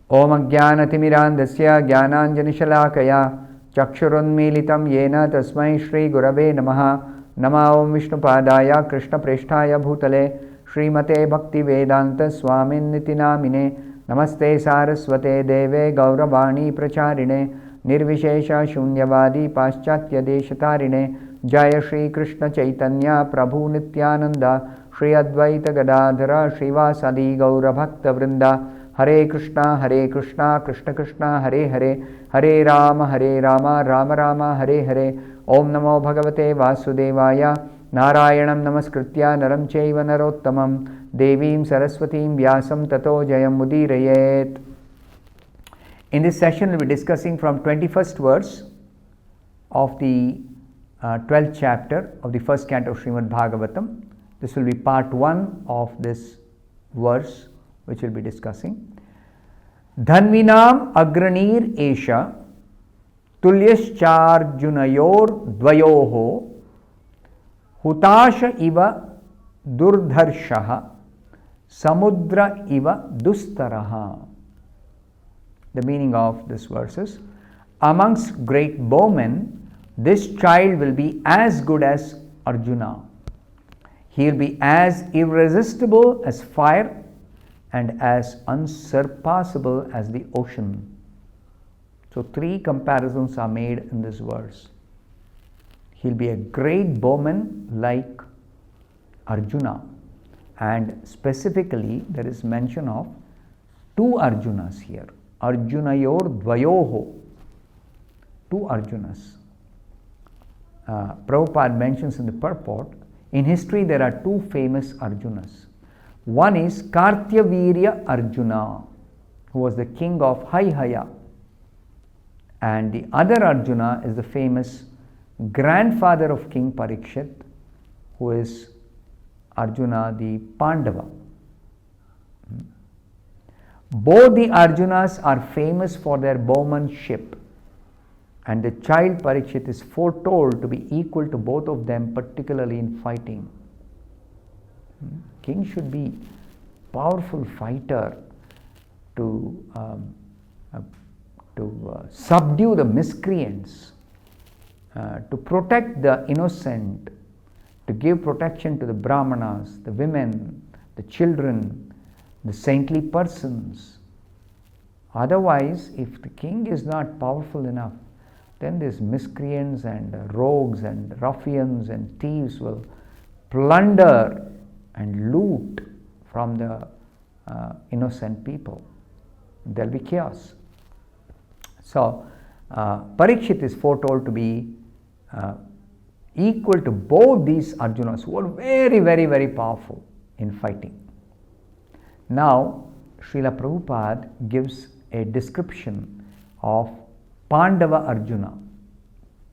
Om Ajnanatimirandasya Jnananjanishalaakaya Chakshurunmilitam Yena Tasmai Shri Gurave Namaha. Nama Om Vishnupadaya Krishna Presthaya Bhutale Srimate Bhaktivedanta Swamin Nitinamine Namaste Saraswate Deve Gauravani Pracharine Nirvishesha Shunyavadi Paschatya Deshatarine Jaya Shri Krishna Chaitanya Prabhu Nityananda Shri Advaita Gadadhara Srivasadi Gaura Bhakta Vrinda Hare Krishna Krishna Krishna Hare Hare Hare Rama Rama Rama Hare Hare Om Namo Bhagavate Vasudevaya Narayanam Namaskritya Naram Chaiva Narottamam Devim Saraswatim Vyasam Tato Jayam Mudirayet. In this session, we will be discussing from 21st verse of the 12th chapter of the first canto of Srimad Bhagavatam. This will be part 1 of this verse which we will be discussing. Dhanvinam agranir esha tulyascharjunayor dvayoho hutasha iva durdharshaha samudra iva dustaraha. The meaning of this verse is, amongst great bowmen, this child will be as good as Arjuna. He will be as irresistible as fire and as unsurpassable as the ocean. So 3 comparisons are made in this verse. He will be a great bowman like Arjuna, and specifically there is mention of 2 Arjunas here. Arjunayor dvayoho, 2 Arjunas. Prabhupada mentions in the purport, in history there are 2 famous Arjunas. One is Kartyavirya Arjuna, who was the king of Haihaya, and the other Arjuna is the famous grandfather of King Parikshit, who is Arjuna the Pandava. Both the Arjunas are famous for their bowmanship, and the child Parikshit is foretold to be equal to both of them, particularly in fighting. King should be powerful fighter to subdue the miscreants, to protect the innocent, to give protection to the Brahmanas, the women, the children, the saintly persons. Otherwise, if the king is not powerful enough, then these miscreants and rogues and ruffians and thieves will plunder and loot from the innocent people. There will be chaos. So, Parikshit is foretold to be equal to both these Arjunas, who are very, very, very powerful in fighting. Now, Srila Prabhupada gives a description of Pandava Arjuna,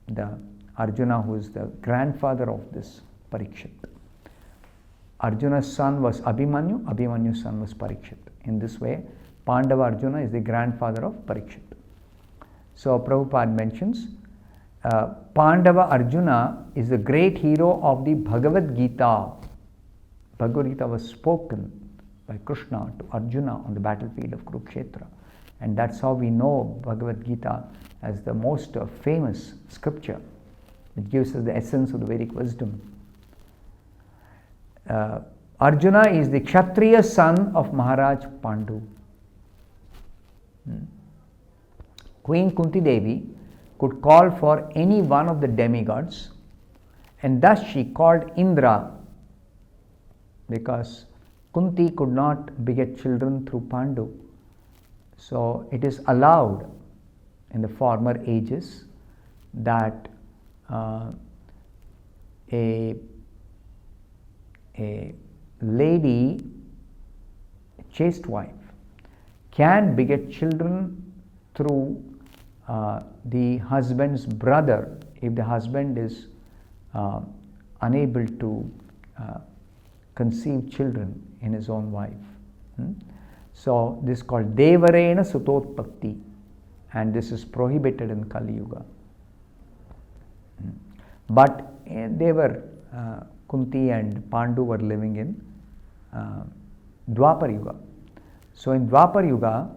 the Arjuna who is the grandfather of this Parikshit. Arjuna's son was Abhimanyu, Abhimanyu's son was Parikshit. In this way, Pandava Arjuna is the grandfather of Parikshit. So, Prabhupada mentions Pandava Arjuna is the great hero of the Bhagavad Gita. Bhagavad Gita was spoken by Krishna to Arjuna on the battlefield of Kurukshetra, and that's how we know Bhagavad Gita as the most famous scripture. It gives us the essence of the Vedic wisdom. Arjuna is the Kshatriya son of Maharaj Pandu. Queen Kunti Devi could call for any one of the demigods, and thus she called Indra, because Kunti could not beget children through Pandu. So it is allowed in the former ages that a lady, a chaste wife, can beget children through the husband's brother if the husband is unable to conceive children in his own wife. So this is called Devarena Sutotpatti, and this is prohibited in Kali Yuga. But they were, Kunti and Pandu were living in Dwapar Yuga. So in Dwapar Yuga,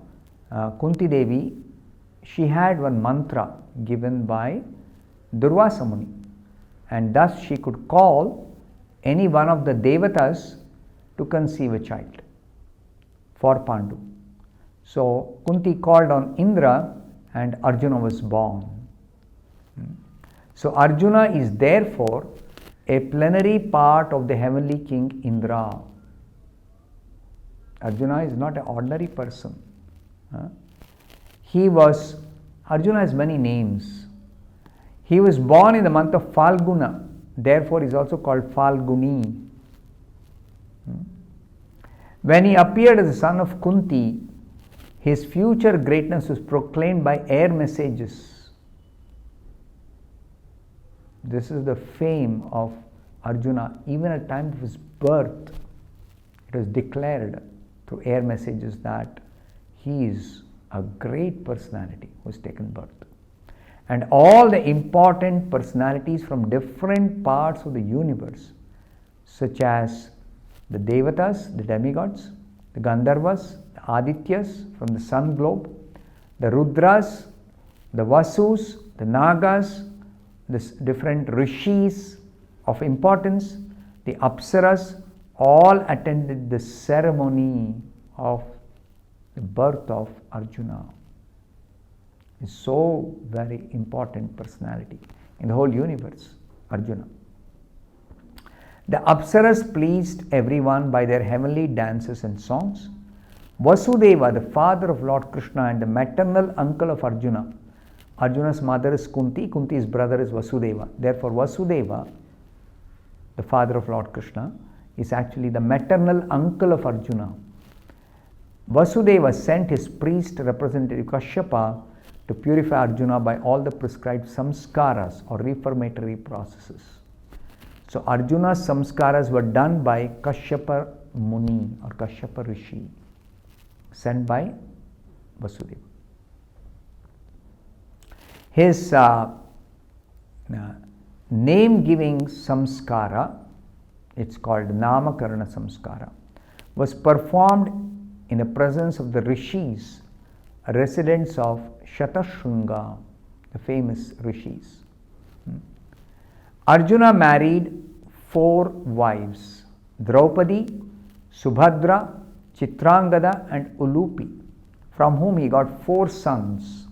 Kunti Devi, she had one mantra given by Durvasa Muni, and thus she could call any one of the Devatas to conceive a child for Pandu. So Kunti called on Indra and Arjuna was born. So Arjuna is therefore a plenary part of the heavenly king Indra. Arjuna is not an ordinary person. Arjuna has many names. He was born in the month of Falguna, therefore is also called Falguni. When he appeared as the son of Kunti, his future greatness was proclaimed by air messages. This is the fame of Arjuna. Even at the time of his birth, it was declared through air messages that he is a great personality who has taken birth. And all the important personalities from different parts of the universe, such as the Devatas, the demigods, the Gandharvas, the Adityas from the sun globe, the Rudras, the Vasus, the Nagas, the different Rishis of importance, the Apsaras, all attended the ceremony of the birth of Arjuna. Is so very important personality in the whole universe, Arjuna. The Apsaras pleased everyone by their heavenly dances and songs. Vasudeva, the father of Lord Krishna and the maternal uncle of Arjuna. Arjuna's mother is Kunti, Kunti's brother is Vasudeva. Therefore, Vasudeva, the father of Lord Krishna, is actually the maternal uncle of Arjuna. Vasudeva sent his priest representative Kashyapa to purify Arjuna by all the prescribed samskaras or reformatory processes. So Arjuna's samskaras were done by Kashyapa Muni or Kashyapa Rishi, sent by Vasudeva. His name-giving samskara, it's called Namakarana samskara, was performed in the presence of the rishis, residents of Shatashunga, the famous rishis. Arjuna married 4 wives: Draupadi, Subhadra, Chitrangada and Ulupi, from whom he got 4 sons,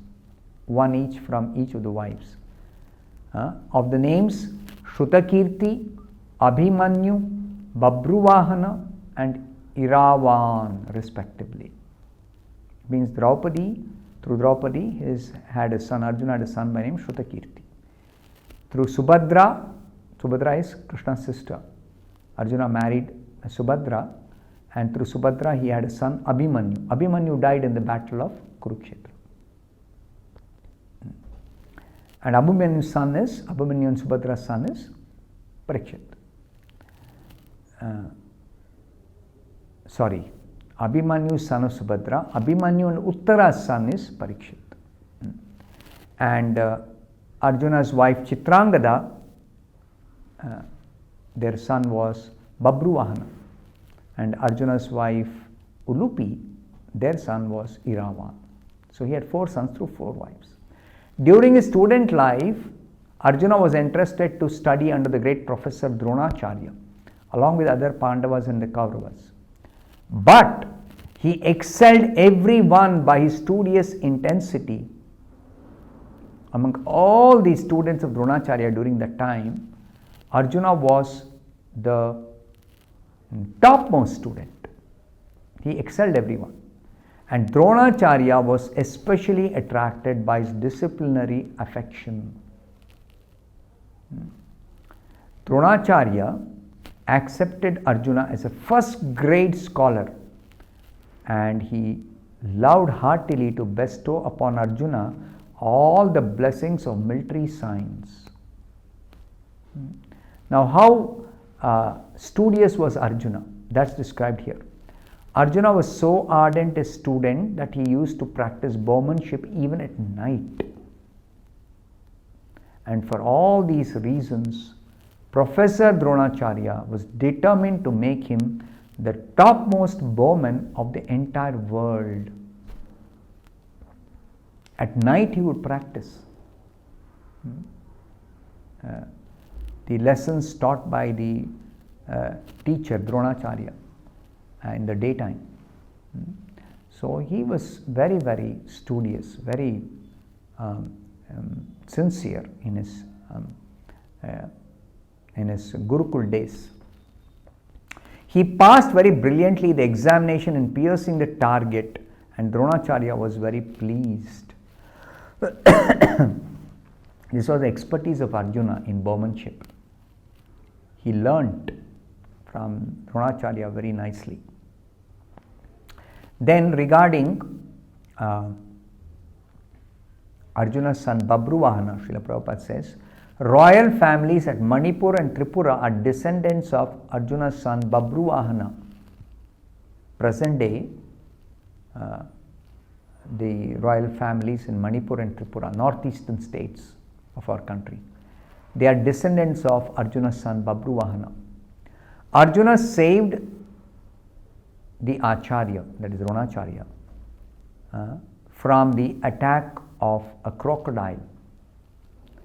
one each from each of the wives. Of the names Shrutakirti, Abhimanyu, Babruvahana and Iravan respectively. It means Draupadi, through Draupadi he had a son, Arjuna had a son by name Shrutakirti. Through Subhadra, Subhadra is Krishna's sister. Arjuna married Subhadra, and through Subhadra he had a son Abhimanyu. Abhimanyu died in the battle of Kurukshetra. And Abhimanyu's son is, Abhimanyu and Subhadra's son is Parikshit. Abhimanyu son of Subhadra, Abhimanyu and Uttara's son is Parikshit. And Arjuna's wife Chitrangada, their son was Babruvahana, and Arjuna's wife Ulupi, their son was Iravan. So he had 4 sons through 4 wives. During his student life, Arjuna was interested to study under the great professor Dronacharya, along with other Pandavas and the Kauravas. But he excelled everyone by his studious intensity. Among all the students of Dronacharya during that time, Arjuna was the topmost student. He excelled everyone. And Dronacharya was especially attracted by his disciplinary affection. Dronacharya accepted Arjuna as a first grade scholar, and he loved heartily to bestow upon Arjuna all the blessings of military science. Now, how studious was Arjuna? That's described here. Arjuna was so ardent a student that he used to practice bowmanship even at night. And for all these reasons, Professor Dronacharya was determined to make him the topmost bowman of the entire world. At night he would practice the lessons taught by the teacher Dronacharya in the daytime. So he was very, very studious, very sincere in his Gurukul days. He passed very brilliantly the examination in piercing the target, and Dronacharya was very pleased. This was the expertise of Arjuna in bowmanship. He learnt from Dronacharya very nicely. Then regarding Arjuna's son Babruvahana, Srila Prabhupada says, royal families at Manipur and Tripura are descendants of Arjuna's son Babruvahana. Present day, the royal families in Manipur and Tripura, northeastern states of our country, they are descendants of Arjuna's son Babruvahana. Arjuna saved the Acharya, that is Dronacharya, from the attack of a crocodile,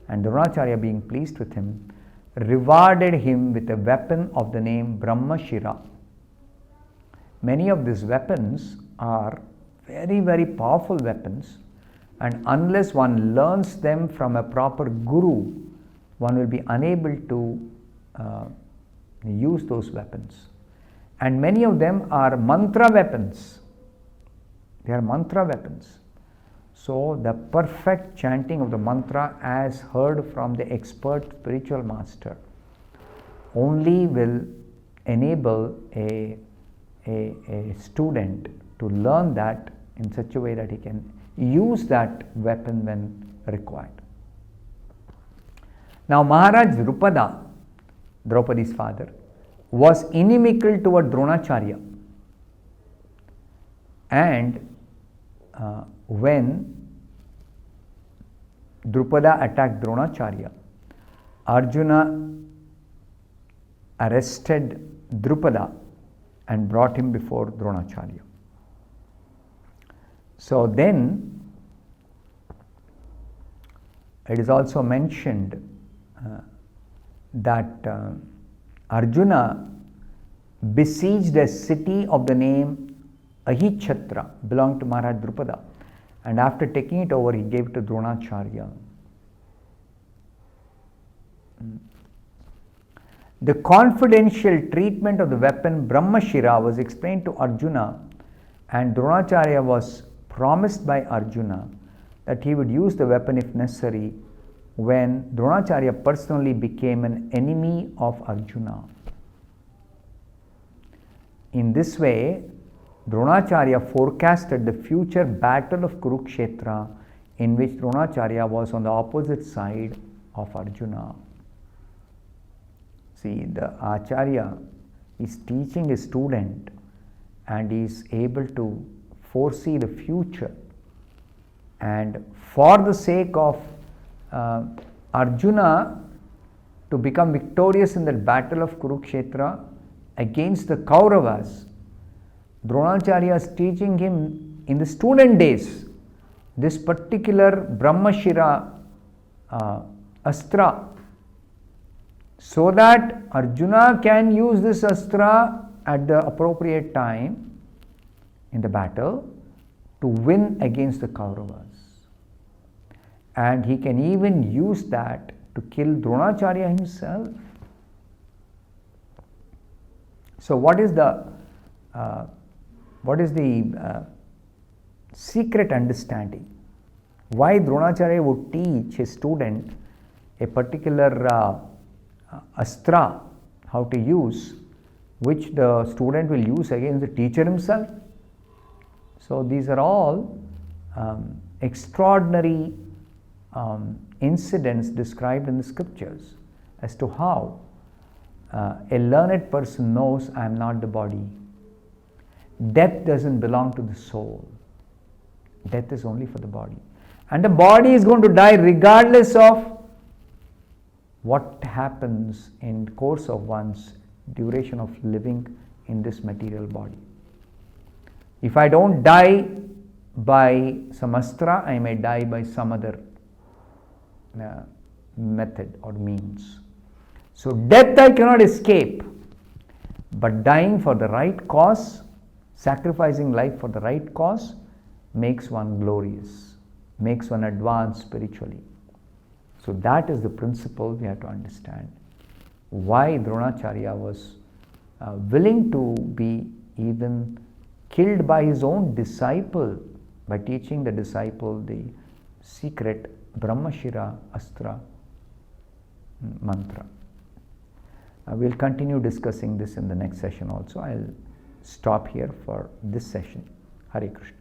and Dronacharya, being pleased with him, rewarded him with a weapon of the name Brahmashira. Many of these weapons are very, very powerful weapons, and unless one learns them from a proper guru, one will be unable to use those weapons. And many of them are mantra weapons. They are mantra weapons. So the perfect chanting of the mantra as heard from the expert spiritual master only will enable a student to learn that in such a way that he can use that weapon when required. Now Maharaj Drupada, Draupadi's father, was inimical toward Dronacharya, and when Drupada attacked Dronacharya, Arjuna arrested Drupada and brought him before Dronacharya. So then it is also mentioned that Arjuna besieged a city of the name Ahichatra, belonged to Maharaj Drupada, and after taking it over, he gave it to Dronacharya. The confidential treatment of the weapon Brahmashira was explained to Arjuna, and Dronacharya was promised by Arjuna that he would use the weapon if necessary when Dronacharya personally became an enemy of Arjuna. In this way, Dronacharya forecasted the future battle of Kurukshetra, in which Dronacharya was on the opposite side of Arjuna. See, the Acharya is teaching his student and he is able to foresee the future, and for the sake of Arjuna to become victorious in the battle of Kurukshetra against the Kauravas, Dronacharya is teaching him in the student days this particular Brahmashira astra, so that Arjuna can use this astra at the appropriate time in the battle to win against the Kauravas. And he can even use that to kill Dronacharya himself. So what is the secret understanding? Why Dronacharya would teach his student a particular astra, how to use, which the student will use against the teacher himself? So these are all extraordinary incidents described in the scriptures as to how a learned person knows I am not the body. Death doesn't belong to the soul. Death is only for the body. And the body is going to die regardless of what happens in the course of one's duration of living in this material body. If I don't die by some astra, I may die by some other method or means. So death I cannot escape, but dying for the right cause, sacrificing life for the right cause, makes one glorious, makes one advance spiritually. So that is the principle we have to understand. Why Dronacharya was willing to be even killed by his own disciple by teaching the disciple the secret Brahmashira Astra mantra. We'll continue discussing this in the next session also. I'll stop here for this session. Hare Krishna.